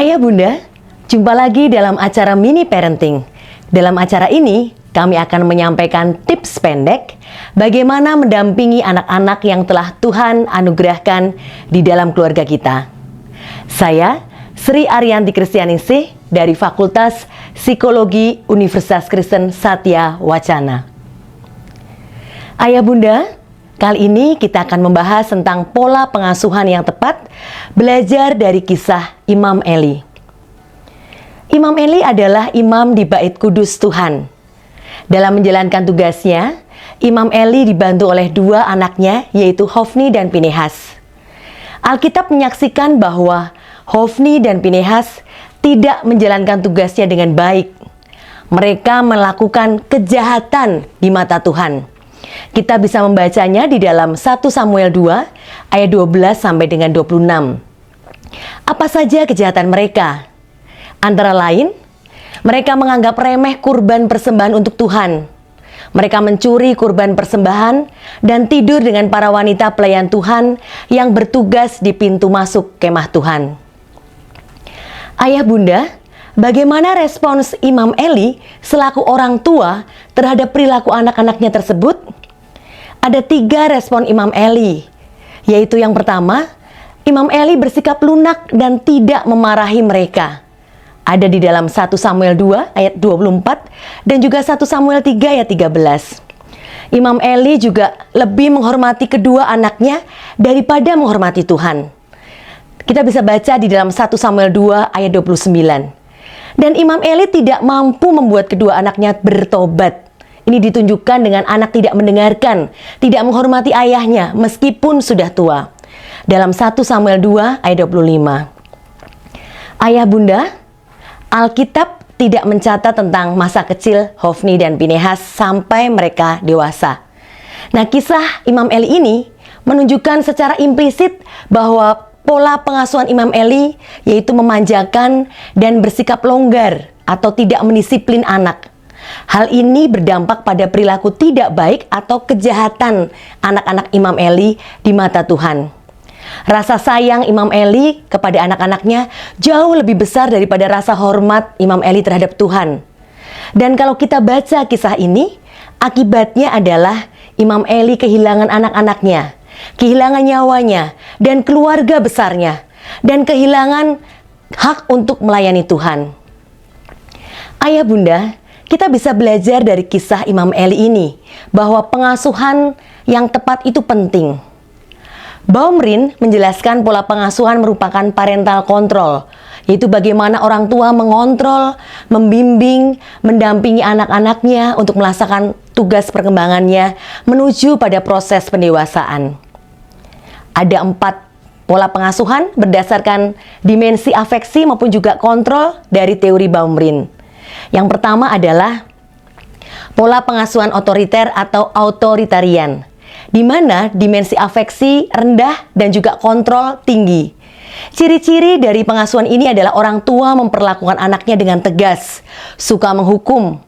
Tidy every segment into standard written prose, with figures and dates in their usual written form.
Ayah Bunda, jumpa lagi dalam acara Mini Parenting. Dalam acara ini, kami akan menyampaikan tips pendek bagaimana mendampingi anak-anak yang telah Tuhan anugerahkan di dalam keluarga kita. Saya, Sri Ariyanti Kristianingsih dari Fakultas Psikologi Universitas Kristen Satya Wacana. Ayah Bunda, kali ini kita akan membahas tentang pola pengasuhan yang tepat, belajar dari kisah Imam Eli. Imam Eli adalah imam di Bait Kudus Tuhan. Dalam menjalankan tugasnya, Imam Eli dibantu oleh dua anaknya, yaitu Hofni dan Pinehas. Alkitab menyaksikan bahwa Hofni dan Pinehas tidak menjalankan tugasnya dengan baik. Mereka melakukan kejahatan di mata Tuhan. Kita bisa membacanya di dalam 1 Samuel 2 ayat 12 sampai dengan 26. Apa saja kejahatan mereka? Antara lain, mereka menganggap remeh kurban persembahan untuk Tuhan. Mereka mencuri kurban persembahan dan tidur dengan para wanita pelayan Tuhan yang bertugas di pintu masuk kemah Tuhan. Ayah Bunda, bagaimana respons Imam Eli selaku orang tua terhadap perilaku anak-anaknya tersebut? Ada 3 respon Imam Eli, yaitu yang pertama, Imam Eli bersikap lunak dan tidak memarahi mereka. Ada di dalam 1 Samuel 2 ayat 24 dan juga 1 Samuel 3 ayat 13. Imam Eli juga lebih menghormati kedua anaknya daripada menghormati Tuhan. Kita bisa baca di dalam 1 Samuel 2 ayat 29. Dan Imam Eli tidak mampu membuat kedua anaknya bertobat. Ini ditunjukkan dengan anak tidak mendengarkan, tidak menghormati ayahnya meskipun sudah tua. Dalam 1 Samuel 2 ayat 25. Ayah Bunda, Alkitab tidak mencatat tentang masa kecil Hofni dan Pinehas sampai mereka dewasa. Nah, kisah Imam Eli ini menunjukkan secara implisit bahwa pola pengasuhan Imam Eli yaitu memanjakan dan bersikap longgar atau tidak mendisiplin anak. Hal ini berdampak pada perilaku tidak baik atau kejahatan anak-anak Imam Eli di mata Tuhan. Rasa sayang Imam Eli kepada anak-anaknya jauh lebih besar daripada rasa hormat Imam Eli terhadap Tuhan. Dan kalau kita baca kisah ini, akibatnya adalah Imam Eli kehilangan anak-anaknya, kehilangan nyawanya, dan keluarga besarnya, dan kehilangan hak untuk melayani Tuhan. Ayah Bunda, kita bisa belajar dari kisah Imam Eli ini, bahwa pengasuhan yang tepat itu penting. Baumrind menjelaskan pola pengasuhan merupakan parental control, yaitu bagaimana orang tua mengontrol, membimbing, mendampingi anak-anaknya untuk melaksanakan tugas perkembangannya menuju pada proses pendewasaan. Ada 4 pola pengasuhan berdasarkan dimensi afeksi maupun juga kontrol dari teori Baumrind. Yang pertama adalah pola pengasuhan otoriter atau authoritarian, di mana dimensi afeksi rendah dan juga kontrol tinggi. Ciri-ciri dari pengasuhan ini adalah orang tua memperlakukan anaknya dengan tegas, suka menghukum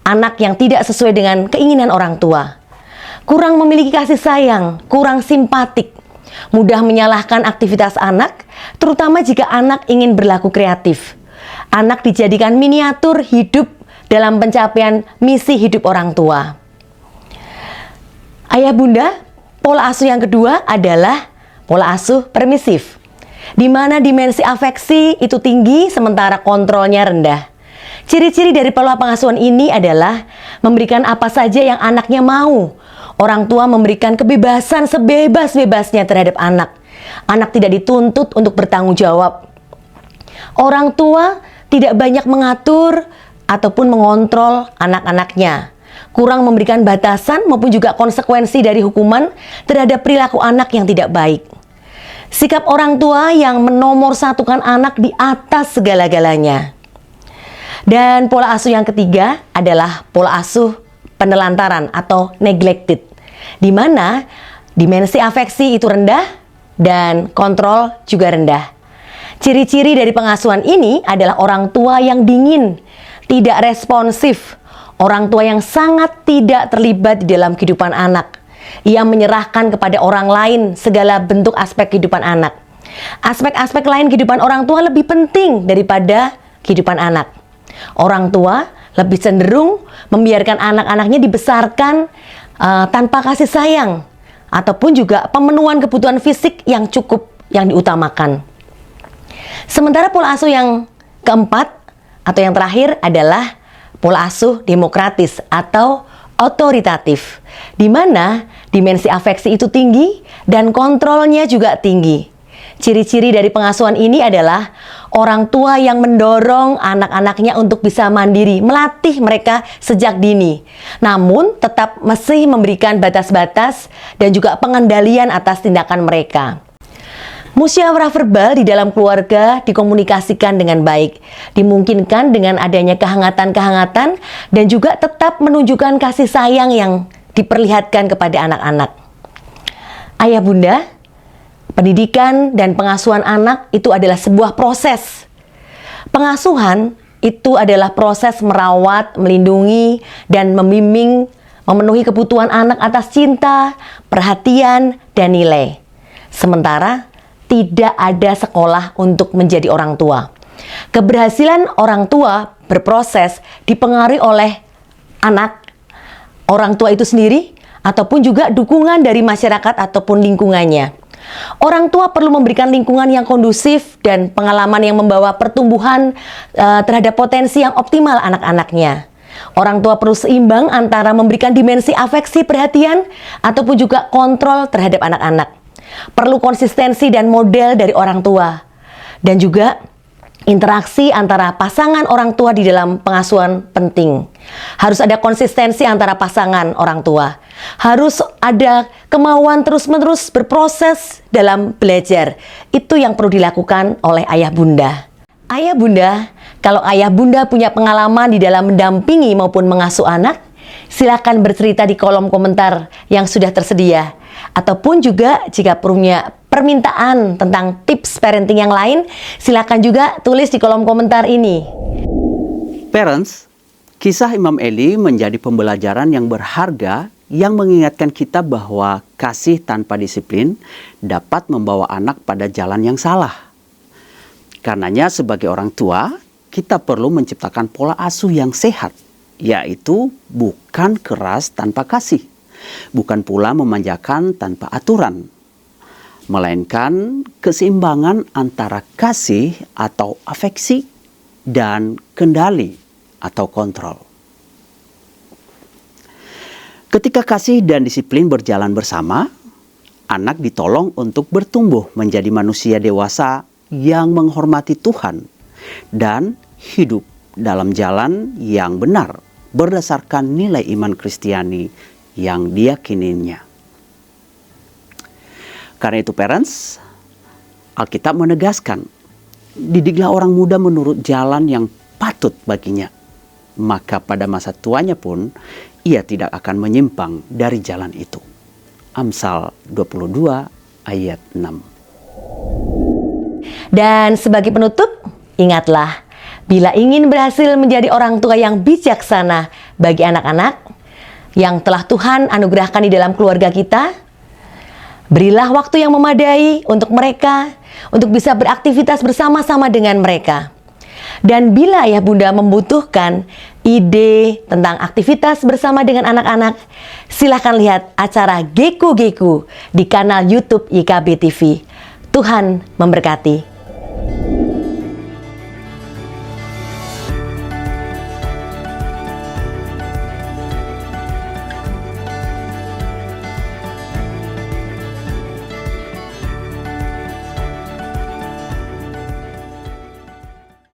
anak yang tidak sesuai dengan keinginan orang tua, kurang memiliki kasih sayang, kurang simpatik, mudah menyalahkan aktivitas anak, terutama jika anak ingin berlaku kreatif. Anak dijadikan miniatur hidup dalam pencapaian misi hidup orang tua. Ayah Bunda, pola asuh yang kedua adalah pola asuh permisif, di mana dimensi afeksi itu tinggi sementara kontrolnya rendah. Ciri-ciri dari pola pengasuhan ini adalah memberikan apa saja yang anaknya mau. Orang tua memberikan kebebasan sebebas-bebasnya terhadap anak. Anak tidak dituntut untuk bertanggung jawab. Orang tua tidak banyak mengatur ataupun mengontrol anak-anaknya. Kurang memberikan batasan maupun juga konsekuensi dari hukuman terhadap perilaku anak yang tidak baik. Sikap orang tua yang menomorsatukan anak di atas segala-galanya. Dan pola asuh yang ketiga adalah pola asuh penelantaran atau neglected, di mana dimensi afeksi itu rendah dan kontrol juga rendah. Ciri-ciri dari pengasuhan ini adalah orang tua yang dingin, tidak responsif, orang tua yang sangat tidak terlibat di dalam kehidupan anak. Ia menyerahkan kepada orang lain segala bentuk aspek kehidupan anak. Aspek-aspek lain kehidupan orang tua lebih penting daripada kehidupan anak. Orang tua lebih cenderung membiarkan anak-anaknya dibesarkan tanpa kasih sayang ataupun juga pemenuhan kebutuhan fisik yang cukup yang diutamakan. Sementara pola asuh yang keempat atau yang terakhir adalah pola asuh demokratis atau otoritatif, di mana dimensi afeksi itu tinggi dan kontrolnya juga tinggi. Ciri-ciri dari pengasuhan ini adalah orang tua yang mendorong anak-anaknya untuk bisa mandiri, melatih mereka sejak dini. Namun tetap masih memberikan batas-batas dan juga pengendalian atas tindakan mereka. Musyawarah verbal di dalam keluarga dikomunikasikan dengan baik, dimungkinkan dengan adanya kehangatan-kehangatan dan juga tetap menunjukkan kasih sayang yang diperlihatkan kepada anak-anak. Ayah bunda, pendidikan dan pengasuhan anak itu adalah sebuah proses. Pengasuhan itu adalah proses merawat, melindungi, dan membimbing, memenuhi kebutuhan anak atas cinta, perhatian, dan nilai. Sementara tidak ada sekolah untuk menjadi orang tua. Keberhasilan orang tua berproses dipengaruhi oleh anak, orang tua itu sendiri, ataupun juga dukungan dari masyarakat ataupun lingkungannya. Orang tua perlu memberikan lingkungan yang kondusif dan pengalaman yang membawa pertumbuhan terhadap potensi yang optimal anak-anaknya. Orang tua perlu seimbang antara memberikan dimensi afeksi perhatian ataupun juga kontrol terhadap anak-anak. Perlu konsistensi dan model dari orang tua. Dan juga interaksi antara pasangan orang tua di dalam pengasuhan penting. Harus ada konsistensi antara pasangan orang tua. Harus ada kemauan terus-menerus berproses dalam belajar. Itu yang perlu dilakukan oleh ayah bunda. Ayah bunda, kalau ayah bunda punya pengalaman di dalam mendampingi maupun mengasuh anak, silakan bercerita di kolom komentar yang sudah tersedia. Ataupun juga jika punya permintaan tentang tips parenting yang lain, silakan juga tulis di kolom komentar ini. Parents, kisah Imam Eli menjadi pembelajaran yang berharga yang mengingatkan kita bahwa kasih tanpa disiplin dapat membawa anak pada jalan yang salah. Karenanya sebagai orang tua, kita perlu menciptakan pola asuh yang sehat, yaitu bukan keras tanpa kasih, bukan pula memanjakan tanpa aturan, melainkan keseimbangan antara kasih atau afeksi dan kendali atau kontrol. Ketika kasih dan disiplin berjalan bersama, anak ditolong untuk bertumbuh menjadi manusia dewasa yang menghormati Tuhan dan hidup dalam jalan yang benar berdasarkan nilai iman Kristiani yang diyakininya. Karena itu parents, Alkitab menegaskan, didiklah orang muda menurut jalan yang patut baginya, maka pada masa tuanya pun ia tidak akan menyimpang dari jalan itu. Amsal 22 ayat 6. Dan sebagai penutup, ingatlah, bila ingin berhasil menjadi orang tua yang bijaksana bagi anak-anak yang telah Tuhan anugerahkan di dalam keluarga kita, berilah waktu yang memadai untuk mereka, untuk bisa beraktivitas bersama-sama dengan mereka. Dan bila ayah bunda membutuhkan ide tentang aktivitas bersama dengan anak-anak, silahkan lihat acara Geku Geku di kanal YouTube YKB TV. Tuhan memberkati.